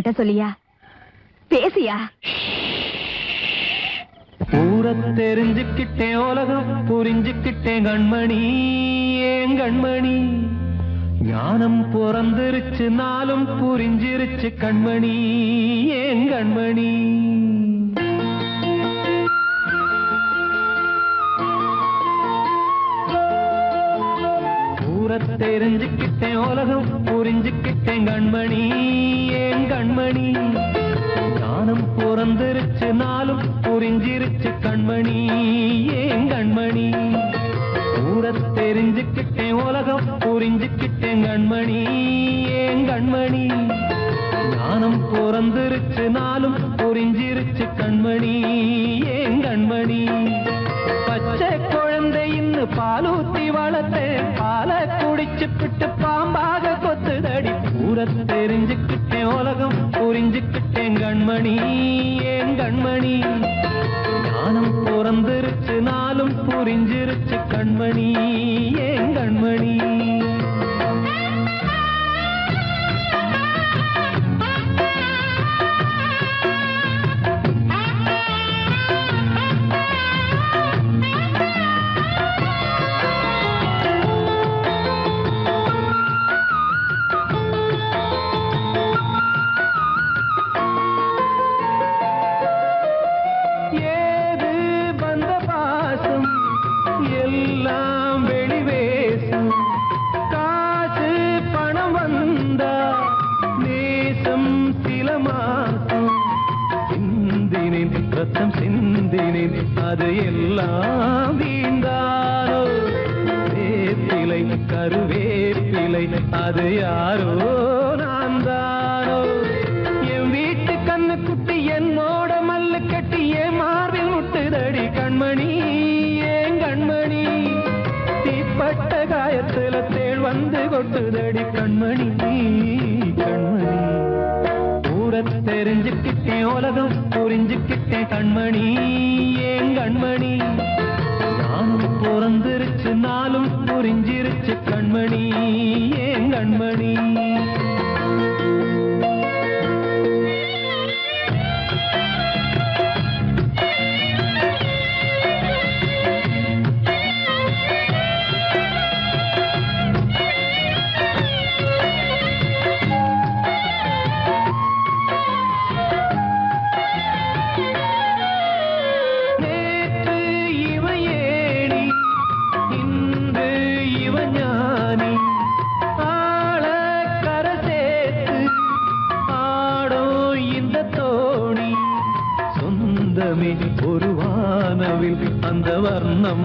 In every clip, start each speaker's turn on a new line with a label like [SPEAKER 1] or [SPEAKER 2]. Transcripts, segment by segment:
[SPEAKER 1] என்கிட்ட சொல்லியா? பேசியா?
[SPEAKER 2] ஊரை தெரிஞ்சுக்கிட்டேன், உலகம் புரிஞ்சுக்கிட்டேன் கண்மணி, ஏன் கண்மணி. ஞானம் பிறந்திருச்சு, நாளும் புரிஞ்சிருச்சு கண்மணி, ஏன் கண்மணி. தெரிஞ்சுக்கிட்டேன், உலகம் புரிஞ்சுக்கிட்டேன் கண்மணி, ஏன் கண்மணி. ஞானம் பிறந்திருச்சு, நாளும் புரிஞ்சிருச்சு கண்மணி, ஏன் கண்மணி. ஊரை தெரிஞ்சுக்கிட்டேன், உலகம் புரிஞ்சுக்கிட்டேன் கண்மணி, ஏன் கண்மணி. ஞானம் பிறந்திருச்சு, நாளும் புரிஞ்சிருச்சு கண்மணி, ஏன் கண்மணி. பச்சை குழந்தை இன்னும் பாலூத்தி வளர்த்தேன், பாலை குடிச்சு பிட்டு பாம்பாக கொத்துதடி. ஊரை தெரிஞ்சுக்கிட்டேன், உலகம் புரிஞ்சுக்கிட்டேன் கண்மணி, ஏன் கண்மணி. ஞானம் பிறந்திருச்சு, நாளும் புரிஞ்சிருச்சு கண்மணி, ஏன் கண்மணி. அது எல்லாம் வீண்டானோ, வேப்பிலை கருவேப்பிலை அது யாரோ நான் தானோ. என் வீட்டு கண்ணு குட்டி என்னோட மல்லு கட்டி என் மார்பில் முட்டுதடி கண்மணி, ஏன் கண்மணி. தீப்பட்ட காயத்துல தேள் வந்து கொட்டுதடி கண்மணி, கண்மணி. ஊரை தெரிஞ்சுக்கிட்டேன், உலகம் புரிஞ்சுக்கிட்டேன் கண்மணி, ஏன் கண்மணி. நானும் பிறந்திருச்சு, நாளும் புரிஞ்சிருச்சு கண்மணி, ஏன் கண்மணி. ஒரு வானவில் அந்த வர்ணம்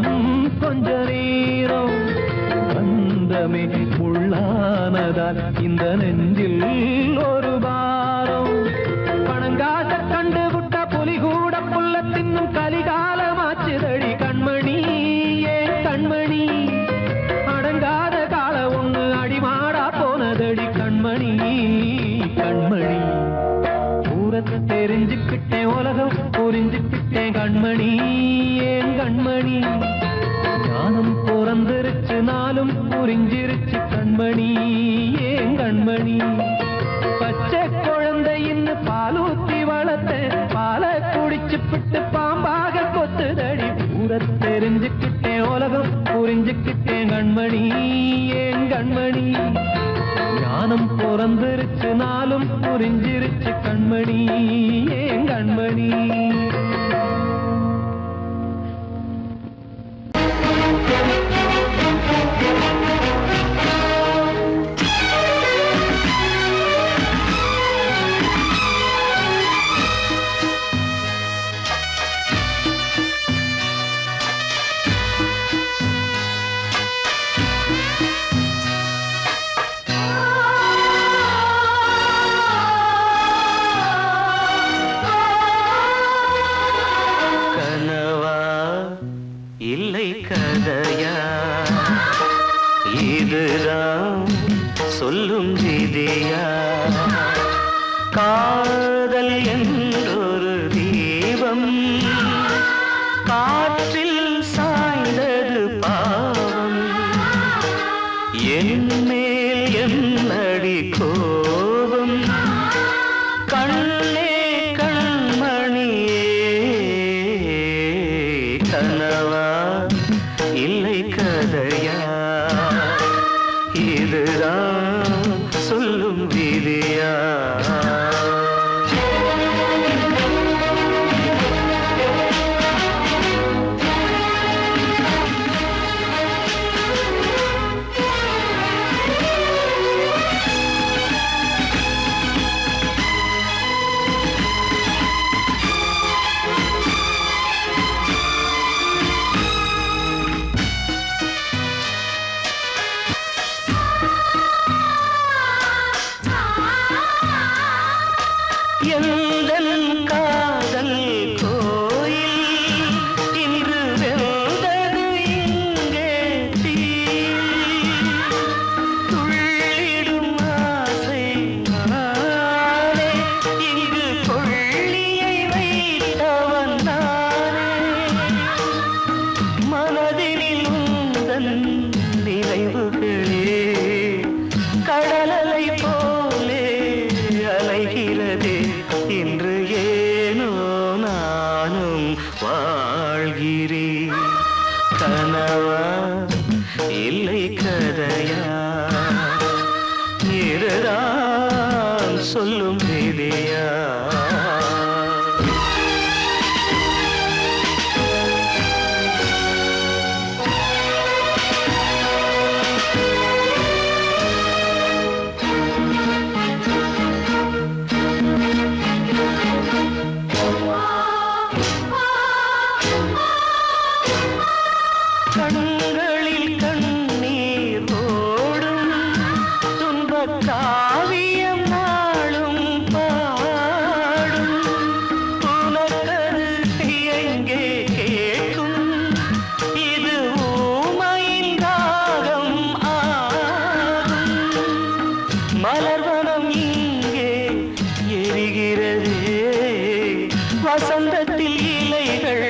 [SPEAKER 2] கொஞ்ச நேரம் பந்தமே முள்ளானதால் இந்த நெஞ்சில் ஒரு பாரம். பணங்காச கண்டு விட்ட புலி கூட புல்ல தின்னும் கலிகாலமாச்சுதடி கண்மணி, ஏன் கண்மணி. அடங்காத கால ஒண்ணு அடிமாடா போனதடி கண்மணி, கண்மணி. ஊரை தெரிஞ்சுக்கிட்டேன், உலகம் புரிஞ்சுக்கிட்டேன் கண்மணி, ஏன் கண்மணி. ஞானம் பிறந்திருச்சு, நாளும் புரிஞ்சிருச்சு கண்மணி, ஏன் கண்மணி. பச்சை குழந்தை இன்னும் பாலூத்தி வளர்த்தேன், பாலை குடிச்சு பிட்டு பாம்பாக கொத்துதடி. ஊரை தெரிஞ்சுக்கிட்டேன், உலகம் புரிஞ்சுக்கிட்டேன் கண்மணி, ஏன் கண்மணி. ஞானம் பிறந்திருச்சு, நாளும் புரிஞ்சிருச்சு கண்மணி, ஏன் கண்மணி.
[SPEAKER 3] சொல்லும் விதியா காதல் என்றொரு தீபம் காற்றில் சாய்ந்தது பாவம் என் மேல் என்னடி கோபம் இல்லை கதையா இதுதான் சொல்லும் விதியா சொல்லும் விதியா கண்களில் கண்ணீர் ஓடும் துன்பக் காவியம் நாளும் பாடும் உனக்கது எங்கே கேட்கும் இது ஊமையின் தாகம் ஆகும் மலர்வனம் இங்கே எரிகிறதே வசந்தத்தில் இலைகள்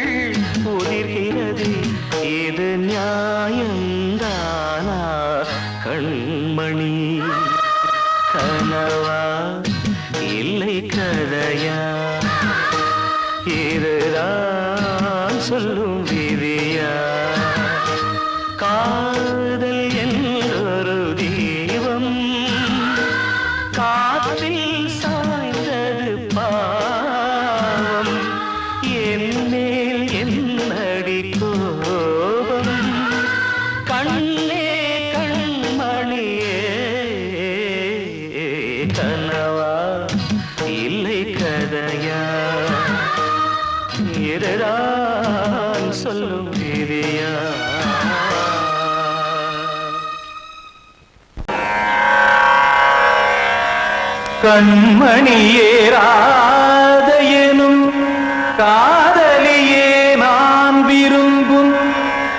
[SPEAKER 3] உதிர்கிறது இது நியாயந்தானா கண்மணி கனவா இல்லை கதையா இதுதான் சொல்லும் விதியா காதல் என்றொரு தீபம் காற்றில் சாய்ந்தது பாவம் என் மேல் என்னடி கோபம் கண்ணே கண்மணியே கனவா இல்லை கதையா இதுதான் சொல்லும் விதியா கண்மணியே ராதையனும் காதலியே நான் விரும்பும்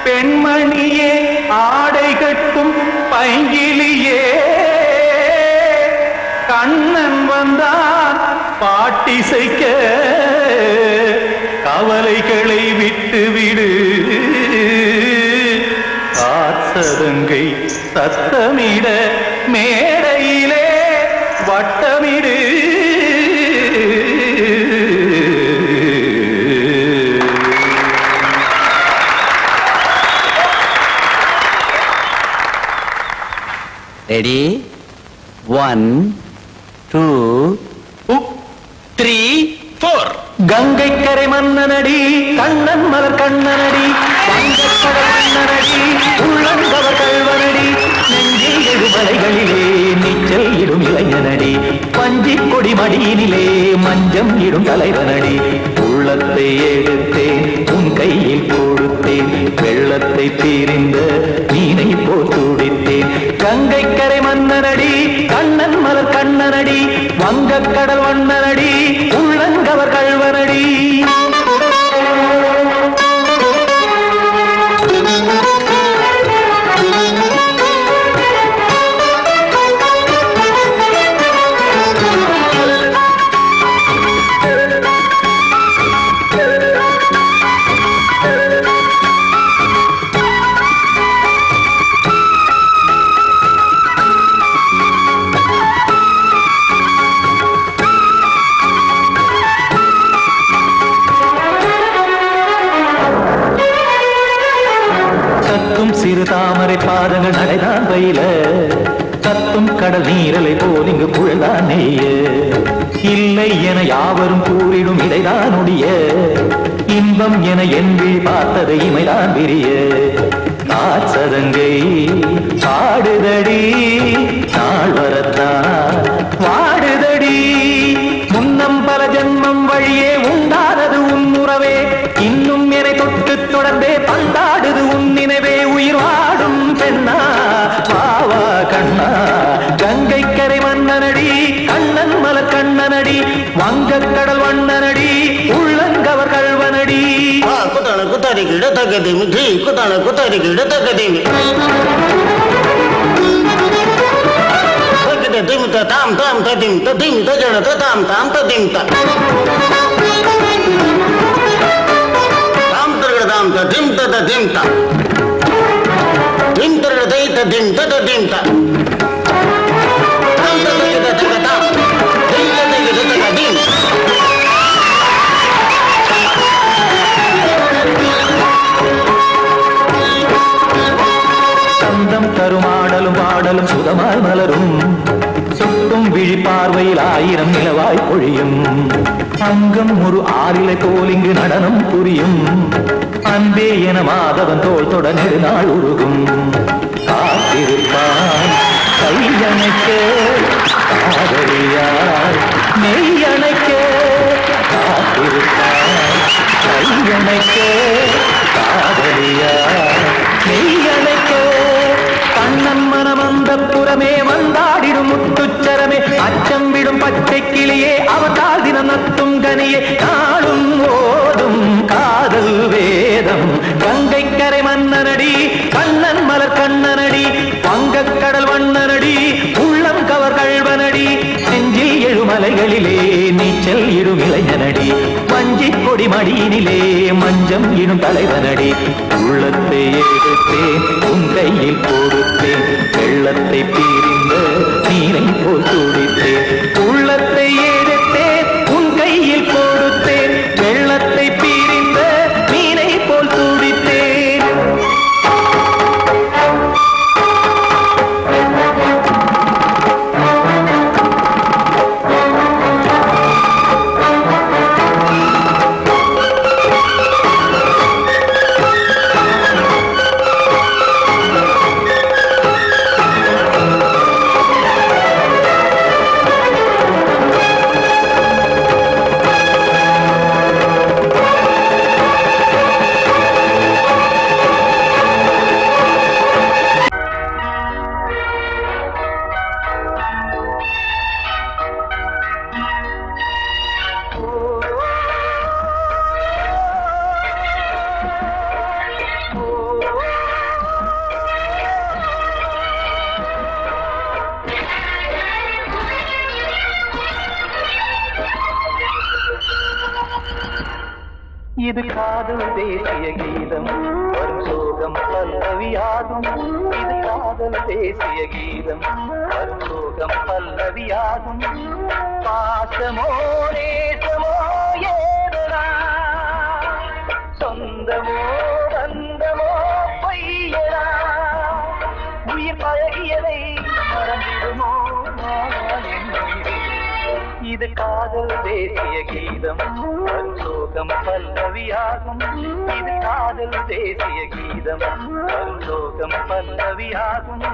[SPEAKER 3] பெண்மணியே ஆடை கட்டும் பைங்கிலியே கண்ணன் வந்தான் பாட்டிசைக்க கவலைகளை விட்டு விடு காத்ததங்கை சத்தமிட மேடையிலே வட்டமிடு
[SPEAKER 4] ரெடி 1 2 3 4
[SPEAKER 3] கங்கை கரை மன்னனடி கண்ணன் மலர் கண்ணனடி வங்கக்கடல் மன்னனடி உள்ளங்கவர் கல்வனடி நெஞ்சில் எழுமலைகளிலே நீச்சல் இடும் இளைஞனடி பஞ்சிக் கொடி மடியினிலே மஞ்சம் இடும் தலைவனடி உள்ளத்தை எடுத்தேன் உன் கையில் கொடுத்தேன் வெள்ளத்தை தீரிந்த மீனை போல் துடித்தேன் கங்கை கரை மன்னனடி கண்ணன் மலர் கண்ணனடி வங்கக்கடல் வண்ணனடி உள்ளங்கவர் கல்வனடி சிறு தாமரை பாதங்கள் நடைதான் பயில கத்தும் கடல் நீரலை போல் இங்கு புழல்தான் நெய்ய இல்லை என யாவரும் கூறிடும் இடைதான் உடைய இன்பம் என என்பி பார்த்தது இமைதான் விரிய நாச்சதங்கை பாடுதடி நாள் வரத்தான் வாடுதடி முன்னம் பல ஜென்மம் வழியே உண்டானது உன் உறவே இன்னும் என்னை தொட்டு தொடர்ந்தே பந்தாடுது உன் நினைவே உயிர் வாடும் பெண்ணா வாவா கண்ணா கங்கை கரை மன்னனடி கண்ணன் மலர் கண்ணனடி வங்கக் கடல் வண்ணனடி உள்ளங்கவர் கல்வனடி
[SPEAKER 5] குத்தான குத்தாரி கிட தகதிமி ஜி குத்தான குத்தாரி கிட தகதிமி தகத திமித தாம் தாம் ததிம் ததிம் தஜன தாம் தாம் ததிம் தாம் தரகட தாம் ததிம் ததிம் தாம் திம் தரகட தை ததிம் ததிம் தாம் தாம் தகத தகதாம் தை தகத தகதிம்
[SPEAKER 3] சந்தம் தருமாடலும் பாடலும் சுதமாய் மலரும் சுட்டும் விழி பார்வையில் ஆயிரம் நிலவாய் பொழியும் அங்கம் ஒரு ஆறிலை போல் இங்கு நடனம் புரியும் அன்பே என மாதவன் தோள் தொட நெடுநாள் உருகும் காத்திருப்பான் கையணைக்க காதலியார் மெய்யணைக்க காத்திருப்பான் கையணைக்க காதலியார் மெய்யணைக்க கண்ணன் மனமந்த புறமே வந்தாடிடும் முத்துச்சரமே அச்சம் விடும் பச்சை கிளியே அவதால் தினம் நத்தும் கனியே நாளும் ஓதும் காதல் வேதம் கங்கை கரை மன்னனடி கண்ணன் மலர் கண்ணனடி வங்கக் கடல் வண்ணனடி உள்ளம் கவர் கல்வனடி நெஞ்சில் எழுமலைகளிலே நீச்சல் இடும் இளைஞனடி வஞ்சி கொடி மடியினிலே மஞ்சம் இடும் தலைவனடி உள்ளத்தை எடுத்தேன் உன் கையில் கொடுத்தேன் வெள்ளத்தை பிரிந்த நீரை போல் துடித்தேன் உள்ளத்தை எடுத்தேன் உன் கையில் கொடுத்தேன் வெள்ளத்தை பிரிந்த நீரை போல் துடித்தேன் இது காதல் தேசிய கீதம் வரும் சோகம் பல்லவியாகும் இது காதல் தேசிய கீதம் வரும் சோகம் பல்லவியாகும் பாசமோ நேசமோ ஏதனா சொந்தமோ பந்தமோ பொய்யடா உயிர் பழகியதை மறந்திடுமோ இது காதல் தேசிய கீதம் வரும் சோகம் பல்லவியாகும் இது காதல் தேசிய கீதம் வரும் சோகம் பல்லவியாகும்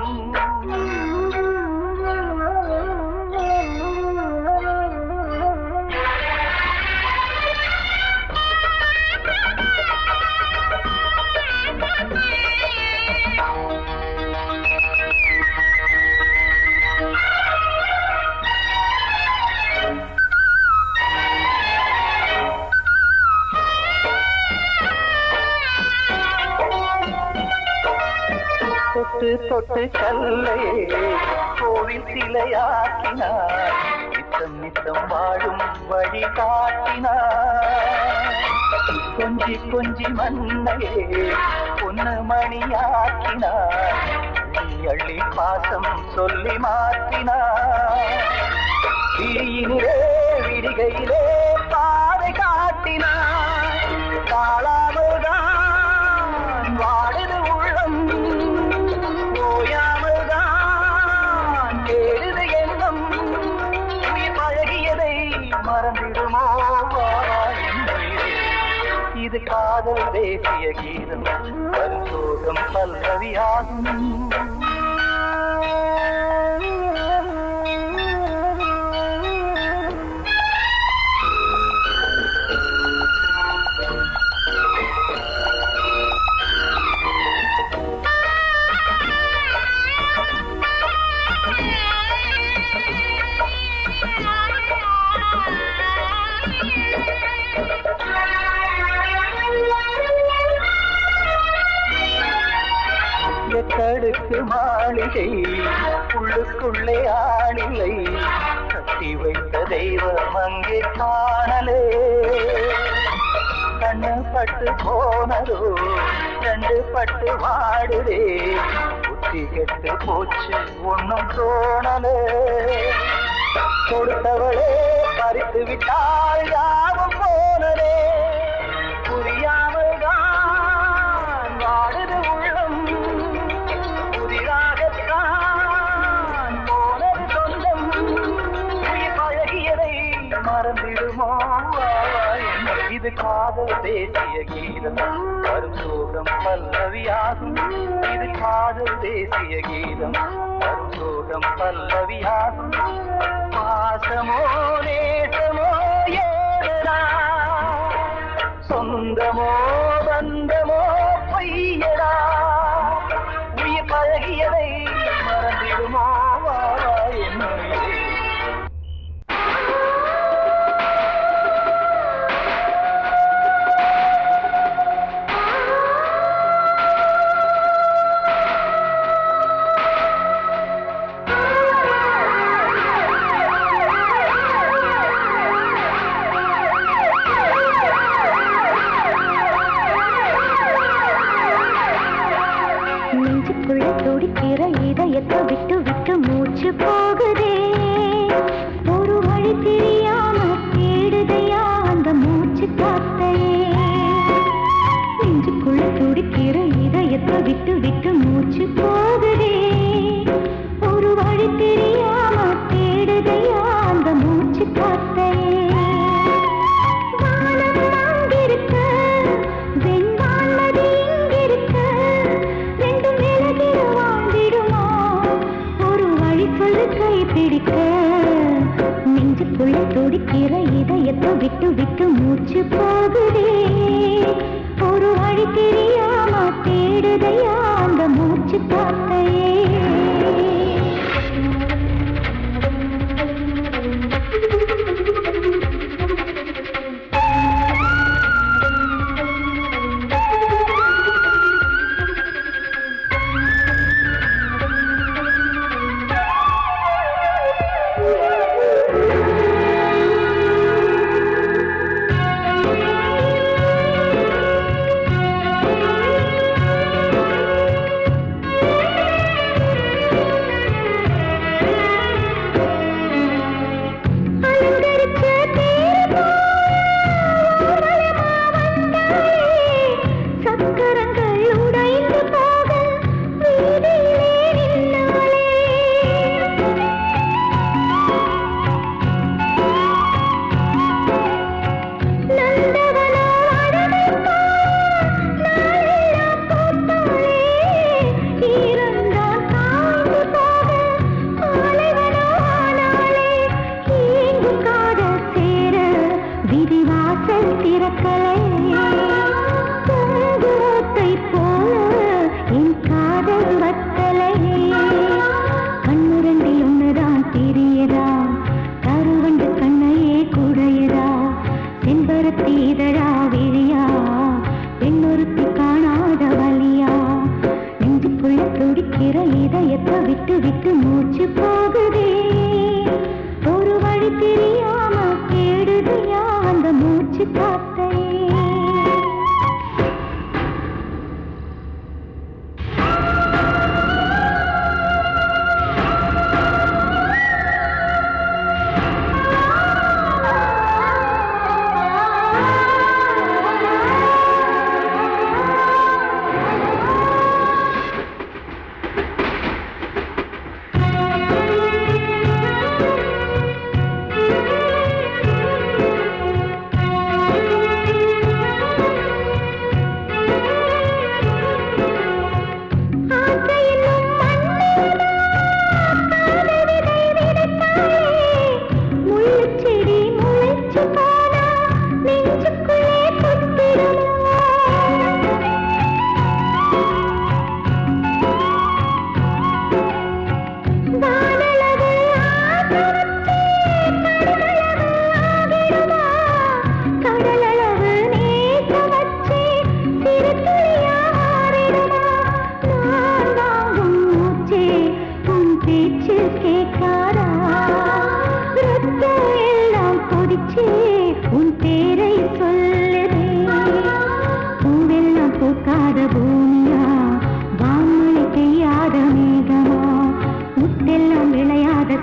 [SPEAKER 3] தொட்டு தொட்டு கல்லை கோவில் சிலையாக்கினார் நித்தம் நித்தம் வாழும் வழி காட்டினார் கொஞ்சி கொஞ்சி மண்ணையே பொன்னு மணியாக்கினார் அள்ளி பாசம் சொல்லி மாற்றினார் விழியினிலே விடிகையிலே பாதை காட்டினார் காளாமுதான் வாடுது உள்ளம் காதல் தேசிய கீதம் வரும் சோகம் பல்லவியாகும் எத்தடுக்கு மாளிகை உள்ளுக்குள்ளே ஆளில்லை கட்டி வைத்த தெய்வம் அங்கே காணலே கண்ணு பட்டு போனதோ ரெண்டு பட்டு வாடுதே புத்தி கெட்டு போச்சு ஒன்னும் தோணலே கொடுத்தவளே பறித்து விட்டால் யாவும் போனதே புரியாமல் தான் வாடுது உள்ளம் புதிராகத்தான் போனது சொந்தம் உயிர் பழகியதை மறந்திடுமோ இது காதல் தேசிய கீதம் வரும் சோகம் பல்லவியாகும் இது காதல் தேசிய கீதம் வரும் சோகம் பல்லவியாகும் பாசமோ நேசமோ ஏதனா சொந்தமோ பந்தமோ பொய்யடா உயிர் பழகியதை மறந்திடுமோ என்ன
[SPEAKER 1] துடிக்கிற இதயத்தை விட்டு விட்டு மூச்சு போகுதே ஒரு வழி தெரியாம தேடுதையா அந்த மூச்சு காத்தையே நெஞ்சுக்குள்ள துடிக்கிற இதயத்தை விட்டு விட்டு மூச்சு போகுதே ஒரு வழி தெரியாம தேடுதையா அந்த மூச்சு காத்தையே நெஞ்சுக்குள்ள துடிக்கிற இதயத்தை விட்டு விட்டு மூச்சு போகுதே ஒரு வழி தெரியாம தேடுதையா அந்த மூச்சு காத்தையே இதயத்தை விட்டு விட்டு மூச்சு போகுதே ஒரு வழி தெரியாம தேடுதையா அந்த மூச்சு காத்தையே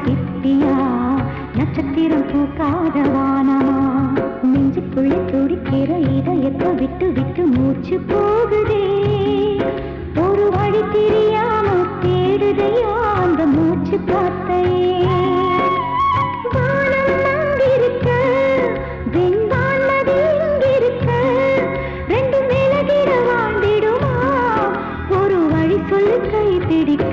[SPEAKER 1] சிப்பியா நட்சத்திரம் பூக்காத வானமா நெஞ்சுக்குள்ள துடிக்கிற இதயத்தை விட்டு விட்டு மூச்சு போகுதே ஒரு வழி தெரியாம தேடுதையா அந்த மூச்சு காத்தையே வானம் அங்கிருக்க வெண்பான் நதி இங்கிருக்க ரெண்டு மேலகிட வாழ்ந்திடுமா ஒரு வழி சொல்லு கை பிடிக்க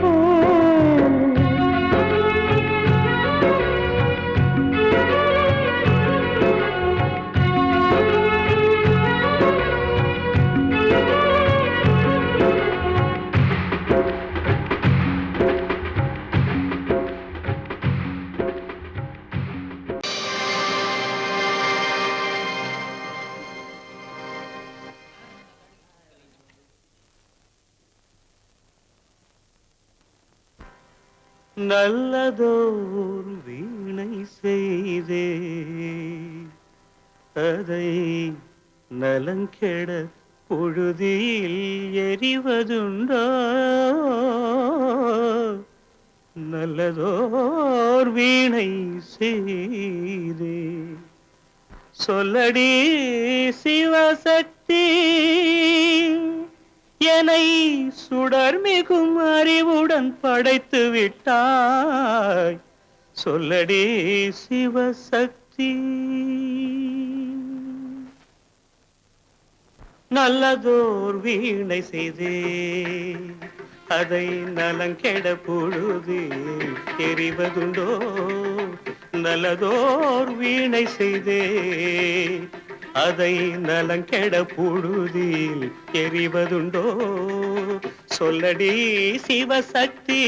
[SPEAKER 5] நல்லதோர் வீணை செய்தே அதை நலங்கெட பொழுதில் எறிவதுண்டோ நல்லதோர் வீணை செய்தே சொல்லடி சிவசக்தி என்னை சுடர் மிகும் அறிவுடன் படைத்து விட்டாய் சொல்லடி சிவசக்தி நல்லதோர் வீணை செய்தே அதை நலங்கெட பொழுது எறிவதுண்டோ நல்லதோர் வீணை செய்தே அதை நலங்கெட பொழுதில் எறிவதுண்டோ சொல்லடி சிவசக்தி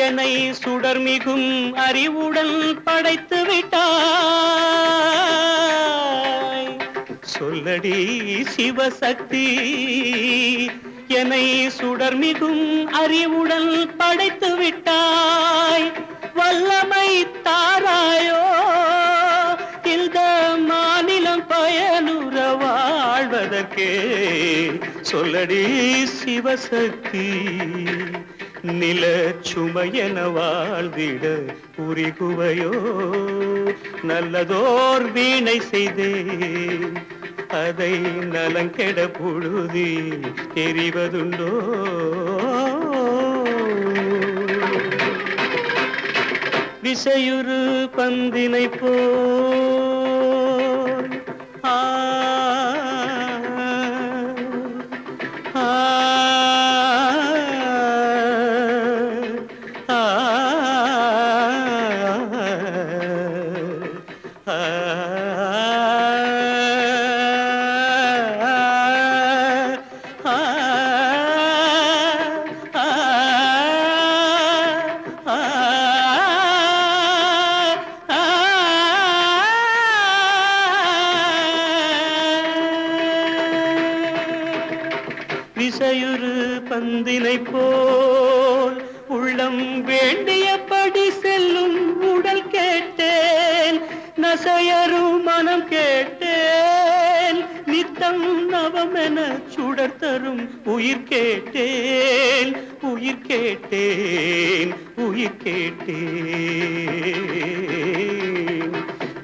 [SPEAKER 5] என்னை சுடர் மிகும் அறிவுடன் படைத்து விட்டாய் சொல்லடி சிவசக்தி என்னை சுடர் மிகும் அறிவுடன் படைத்து விட்டாய் வல்லமை தாராயோ இந்த மாநிலம் பயனுற வாழ்வதற்கே சொல்லடி சிவசக்தி நில சுமையென வாழ்ந்திட புரிகுவையோ நல்லதோர் வீணை செய்தே அதை நலங்கெட பொழுதில் தெரிவதுண்டோ விசையுறு பந்தினை போல் விசையுறு பந்தினை போல் உள்ளம் வேண்டியபடி செல்லும் உடல் கேட்டேன் நசையரும் மனம் கேட்டேன் நித்தம் நவமென சுடர் தரும் உயிர் கேட்டேன் உயிர் கேட்டேன் உயிர் கேட்டேன்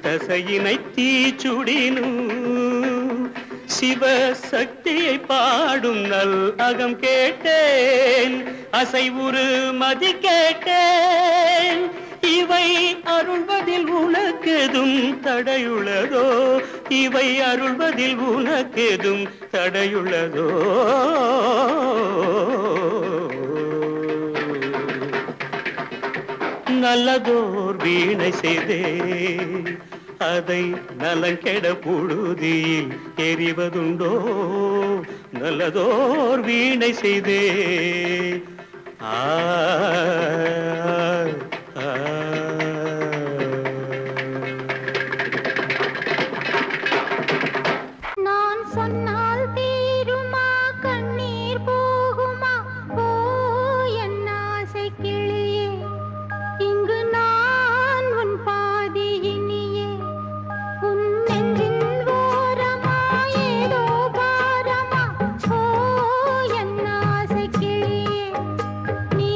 [SPEAKER 5] தசையினை தீச்சுடினும் சிவசக்தியை பாடும் நல் அகம் கேட்டேன் அசைவுறு மதி கேட்டேன் இவை அருள்வதில் உனக்கெதும் தடையுள்ளதோ இவை அருள்வதில் உனக்கெதும் தடையுள்ளதோ நல்லதோர் வீணை செய்தே அதை நலங்கெட பொழுதில் எறிவதுண்டோ நல்லதோர் வீணை செய்தே
[SPEAKER 1] நான் சொன்னால் தீருமா கண்ணீர் போகுமா ஓ என் ஆசை கிளியே இங்கு நான் உன் பாதி இனியே உன் நெஞ்சின் ஓரமா ஏதோ பாரமா ஓ என் ஆசை கிளியே நீ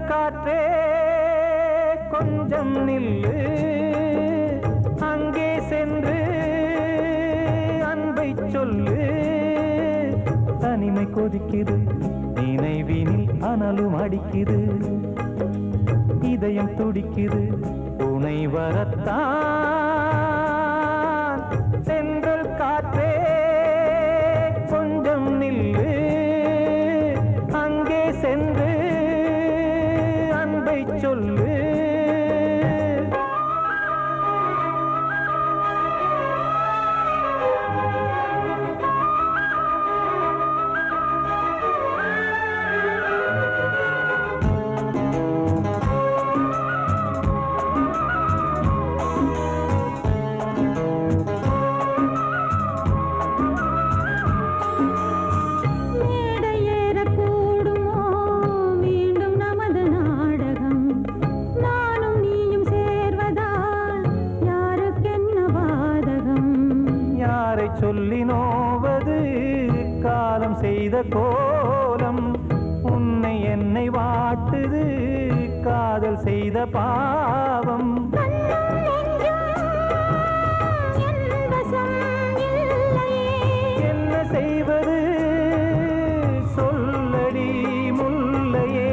[SPEAKER 3] காற்றே கொஞ்சம் நில்லு, அங்கே சென்று அன்பை சொல்லு. தனிமை கொதிக்குது, நினைவினில் அனலும் அடிக்குது, இதயம் துடிக்குது, துணை வரத்தான். சென்றல் காற்றே கொஞ்சம் நில்லு, அங்கே சென்று சொல்லு. சொல்லி நோவது காலம் செய்த கோலம், உன்னை என்னை வாட்டுது காதல் செய்த பாவம். என்ன செய்வது சொல்லடி முல்லையே,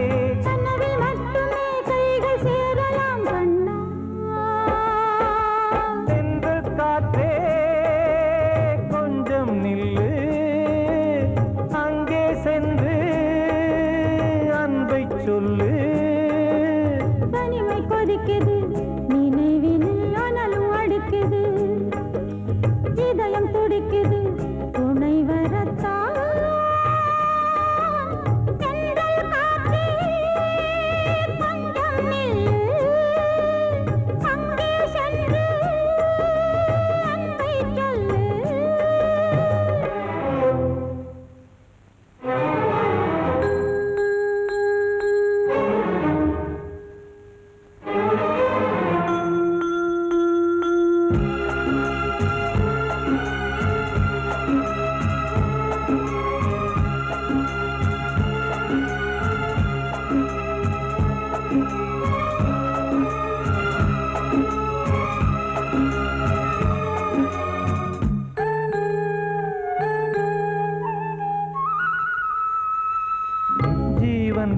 [SPEAKER 3] சென்ற காற்றே நில்லு, அங்கே சென்று அன்பை சொல்லு.
[SPEAKER 1] தனிமை கொதிக்குது, நினைவினில் அனலும் அடிக்குது, இதயம் துடிக்குது, துணை வரத்தான்.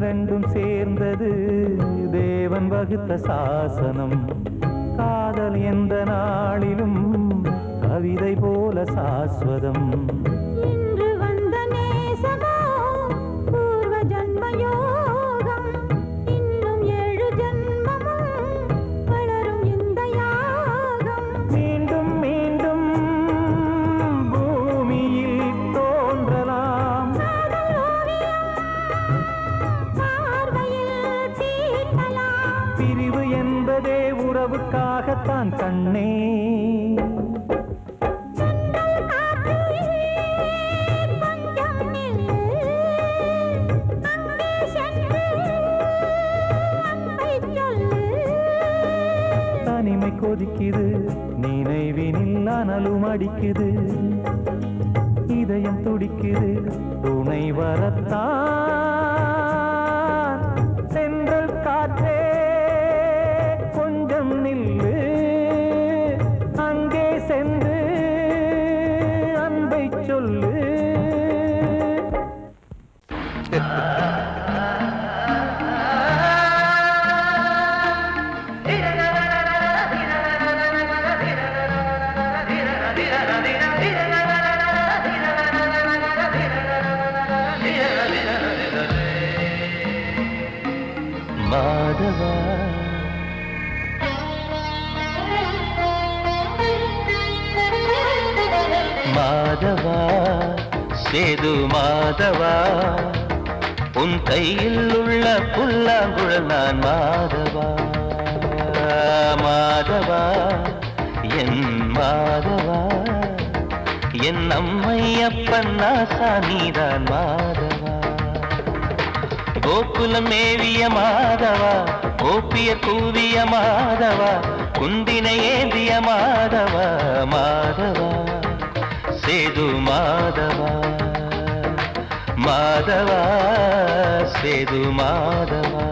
[SPEAKER 3] ரெண்டும் சேர்ந்தது தேவன் வகுத்த சாசனம். காதல் எந்த நாளிலும் கவிதை போல சாஸ்வதம்.
[SPEAKER 1] இன்று வந்த நேசமோ பூர்வ ஜன்ம யோகம், இன்னும் 7 ஜன்மமும் வளரும் இந்த யாகம்.
[SPEAKER 3] மீண்டும் மீண்டும் பூமியில் தோன்றலாம், பிரிவு என்பதே உறவுக்காகத்தான் கண்ணே. தனிமை கொதிக்குது, நினைவினில் அனலும் அடிக்குது, இதயம் துடிக்குது, துணை வரத்தான். சென்றல் காற்றே கொஞ்சம் நில்லு, அங்கே சென்று அன்பை சொல்லு. மாதவா மாதவா சேது மாதவா, உன் கையில் உள்ள புல்லாங்குழல் நான் மாதவா மாதவா என் மாதவா என் அம்மையப்பன் நாசா நீதான் மாதவா கோகுலம் மேவிய மாதவா கோப்பிய கூவிய மாதவா குந்தினை ஏந்திய மாதவா மாதவா சேது மாதவா மாதவா சேது மாதவா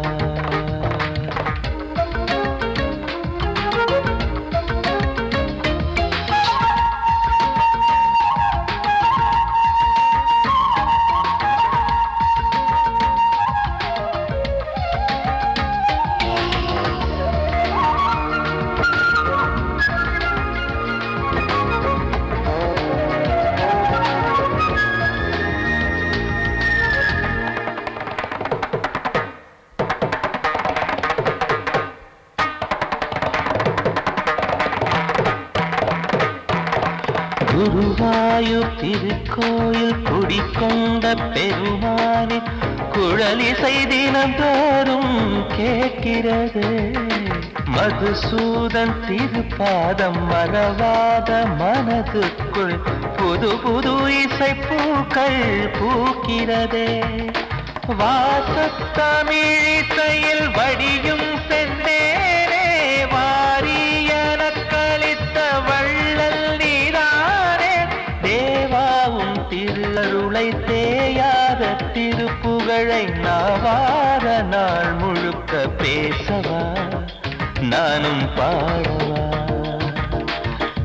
[SPEAKER 3] குருவாயூர் திருக்கோயில் குடிக்கொண்ட பெருமானே குழலிசை தினந்தோறும் கேட்கிறது மதுசூதன் திருப்பாதம் மறவாத மனதுக்குள் புது புது இசை பூக்கள் பூக்கிறதே வாசத்தமிழிசையில் வடியும் செந்தேனே வாரியன கழித்த வள்ளல் நீதானே தேவாவும் திருஅருளை தேயாத திருப்புகழை நாவார நாள் முழுக்க பேசவா நானும் பாடவா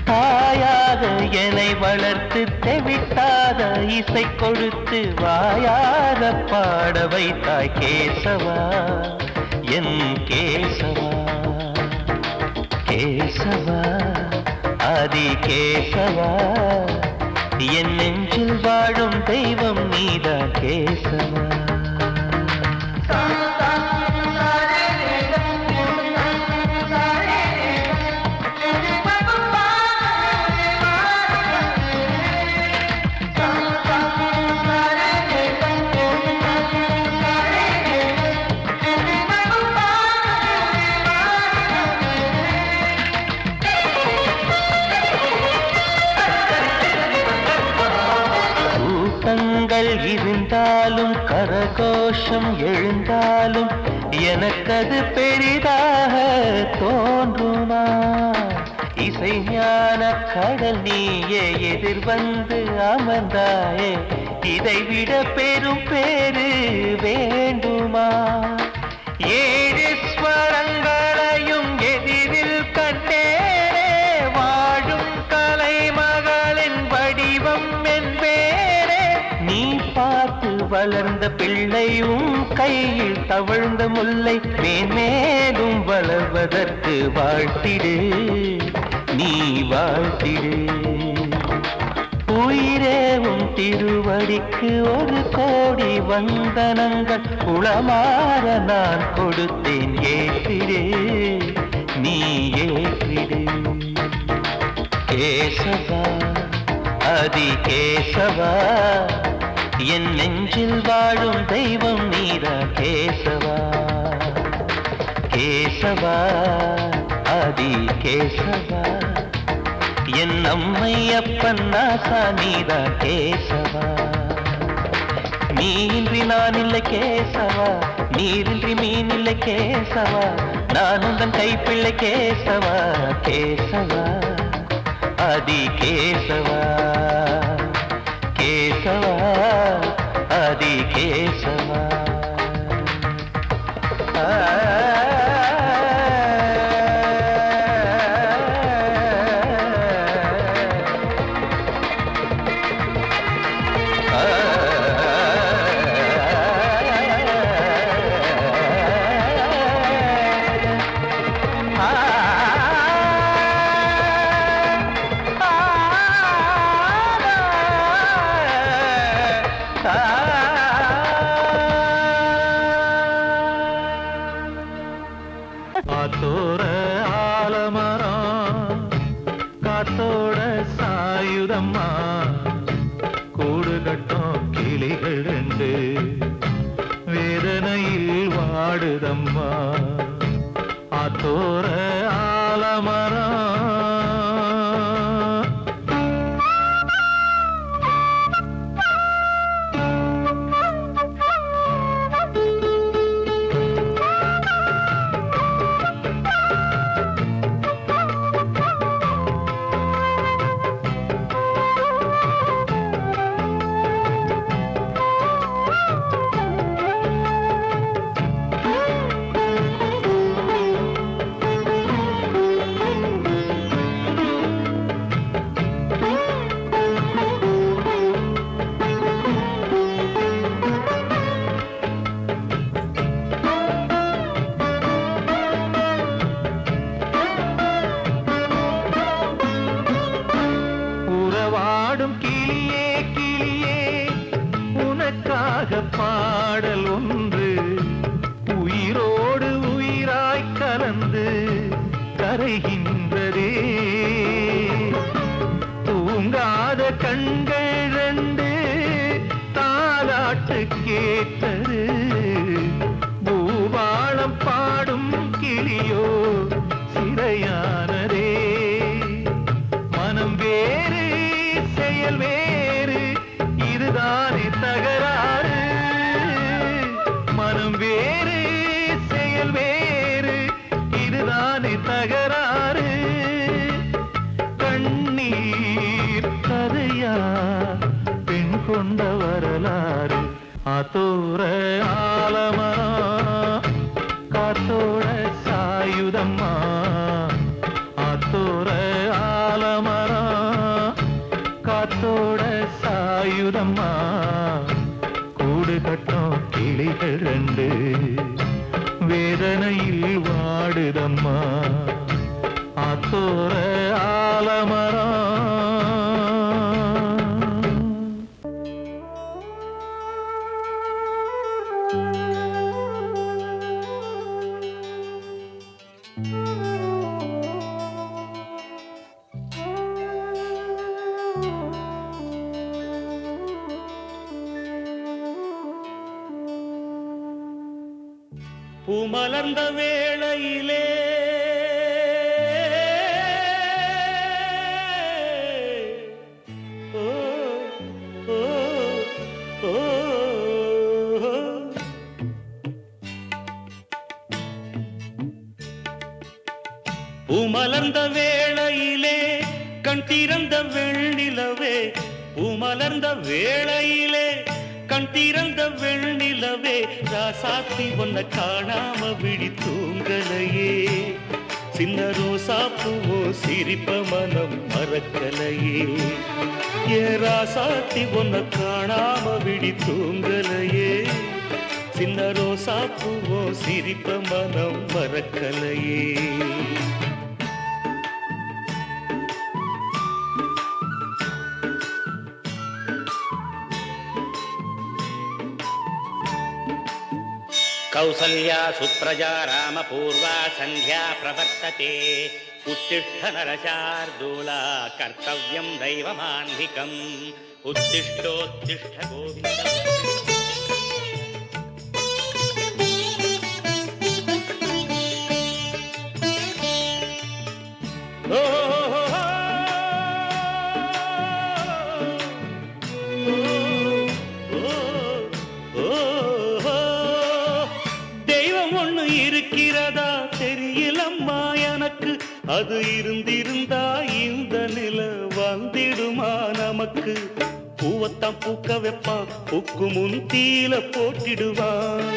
[SPEAKER 3] தாயாக என்னை வளர்த்து தெவிட்டாத இசை கொடுத்து வாயாத பாட வைத்தாய் கேசவா என் கேசவா கேசவா ஆதி கேசவா என் நெஞ்சில் வாழும் தெய்வம் நீதான் கேசவா இருந்தாலும் கரகோஷம் எழுந்தாலும் எனக்கது பெரிதாக தோன்றுமா இசை ஞான கடல் நீயே எதிர்வந்து அமர்ந்தாயே இதைவிட பெரும் பேரு வேண்டுமா ஏழு ஸ்வரங்களையும் எதிரில் கண்டேனே வாழும் கலைமகளின் வடிவம் என்பேனே நீ பார்த்து வளர்ந்த பிள்ளையும் கையில் தவழ்ந்த முல்லை மேன்மேலும் வளர்வதற்கு வாழ்த்திடு நீ வாழ்த்திடு உயிரேவும் திருவடிக்கு ஒரு கோடி வந்தனங்கள் உளமாற நான் கொடுத்தேன் ஏற்றிடு நீ ஏற்றிடு கேசவா அதி கேசவா என் நெஞ்சில் வாழும் தெய்வம் நீரா கேசவா கேசவா அதி கேசவா என் அம்மையப்பன் நாசா நீரா கேசவா நீன்றி நான் இல்லை கேசவா நீரின்றி மீன் இல்லை கேசவா நான் உந்தன் கைப்பிள்ளை கேசவா கேசவா ஆதி கேசவா கேசவா ஆதி கேசவா வேதனையில் வாடுதம்மா ஆத்தோர ஆலமரம். உறவாடும் கிளியே கிளியே உனக்காக பாடல் ஒன்று உயிரோடு உயிராய் கலந்து கரைகின்றதே. தூங்காத கண்கள் ரெண்டு தாலாட்டு கேட்டது. பூபாளம் பாடும் கிளியோ சிறையானதே. மனம் வேறு செயல் வேறு இதுதானே தகராறு. மனம் வேறு செயல் வேறு இதுதானே தகராறு. கண்ணீர் கதையா பெண் கொண்ட வரலாறு. ஆத்தோர ஆலமரம் காத்தோட சாயுதம்மா. ஆத்தோர ஆலமரம் காத்தோட சாயுதம்மா. கூடு கட்டும் கிளிகள் ரெண்டு வேதனையில் வாடுதம்மா ஆத்தோர ஆலமரம்.
[SPEAKER 5] பூமலர்ந்த வேளையிலே ஓ ஓ ஓ பூமலர்ந்த வேளையிலே கண் திறந்த வெண்ணிலவே. பூமலர்ந்த வேளையிலே கண் திறந்த வெண்ணிலவே. ராசாத்தி ஒன்ன காணாம விழி தூங்கலையே. சின்ன ரோசா பூவோ சிரிப்ப மனம் மறக்கலையே. ஏ ராசாத்தி ஒன்ன காணாம விழி தூங்கலையே. சின்ன ரோசா பூவோ சிரிப்ப மனம் மறக்கலையே.
[SPEAKER 4] कौसल्या सुप्रजा रामपूर्वा सन्ध्या प्रवर्तते. उत्तिष्ठ नरशार्दूला कर्तव्यं दैवमान्धिकम्. उत्तिष्ठोत्तिष्ठ गोविन्द.
[SPEAKER 5] இருக்கிறதா தெரியலம்மா எனக்கு. அது இருந்திருந்தா இந்த நில வந்திடுமா நமக்கு. பூவத்தான் பூக்க வைப்பான் பூக்கு முன் தீல போட்டிடுவான்.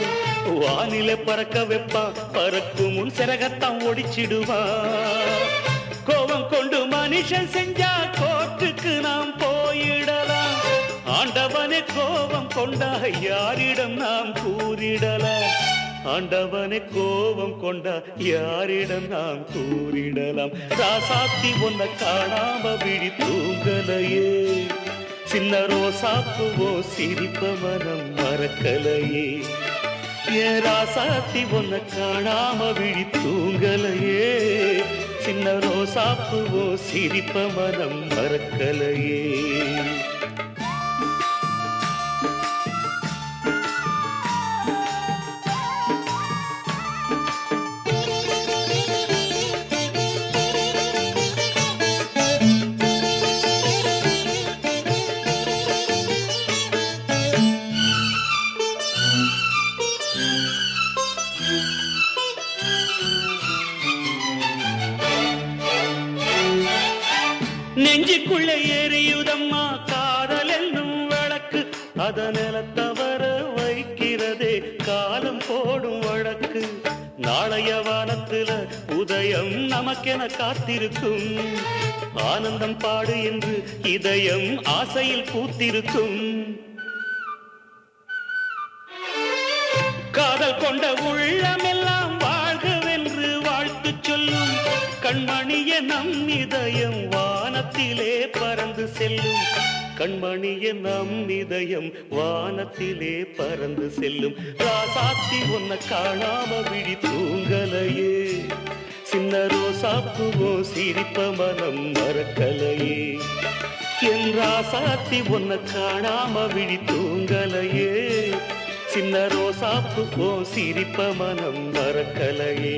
[SPEAKER 5] வானில பறக்க வைப்பான் பறக்கு முன் சிறகத்தான் ஒடிச்சிடுவான். கோபம் கொண்டு மனுஷன் செஞ்சா கோர்ட்டுக்கு நாம் போயிடலாம். ஆண்டவனே கோபம் கொண்டா யாரிடம் நாம் கூறிடலாம். ஆண்டவனே கோபம் கொண்டா யாரிடம் நாம் கூறிடலாம். ராசாத்தி ஒன்ன காணாம விழி தூங்கலையே. சின்ன ரோசாப்புவோ சிரிப்ப மனம் மறக்கலையே. ஏ ராசாத்தி ஒன்ன காணாம விழி தூங்கலையே. சின்ன ரோசாப்புவோ சிரிப்ப மனம் மறக்கலையே.
[SPEAKER 4] நெஞ்சுக்குள்ளே எரியுதம்மா காதல் என்னும் விளக்கு அத நிலத்தவர வைக்கிறதே காலம் போடும் வழக்கு நாளைய வானத்துல உதயம் நமக்கென காத்திருக்கும் ஆனந்தம் பாடு என்று இதயம் ஆசையில் பூத்திருக்கும் காதல் கொண்ட உள்ளமெல்லாம் வாழ்கவென்று வாழ்த்து சொல்லும் கண்மணிய நம் இதயம் வானத்திலே பறந்து செல்லும் கண்மணிய நம் இதயம் வானத்திலே பறந்து செல்லும் ராசாத்தி உன்னை காணாம விழி தூங்கலையே சின்ன ரோசாப்புவோ சிரிப்ப மனம் மறக்கலையே என் ராசாத்தி உன்னை காணாம விழி தூங்கலையே சின்ன ரோசாப்புவோ சிரிப்ப மனம் மறக்கலையே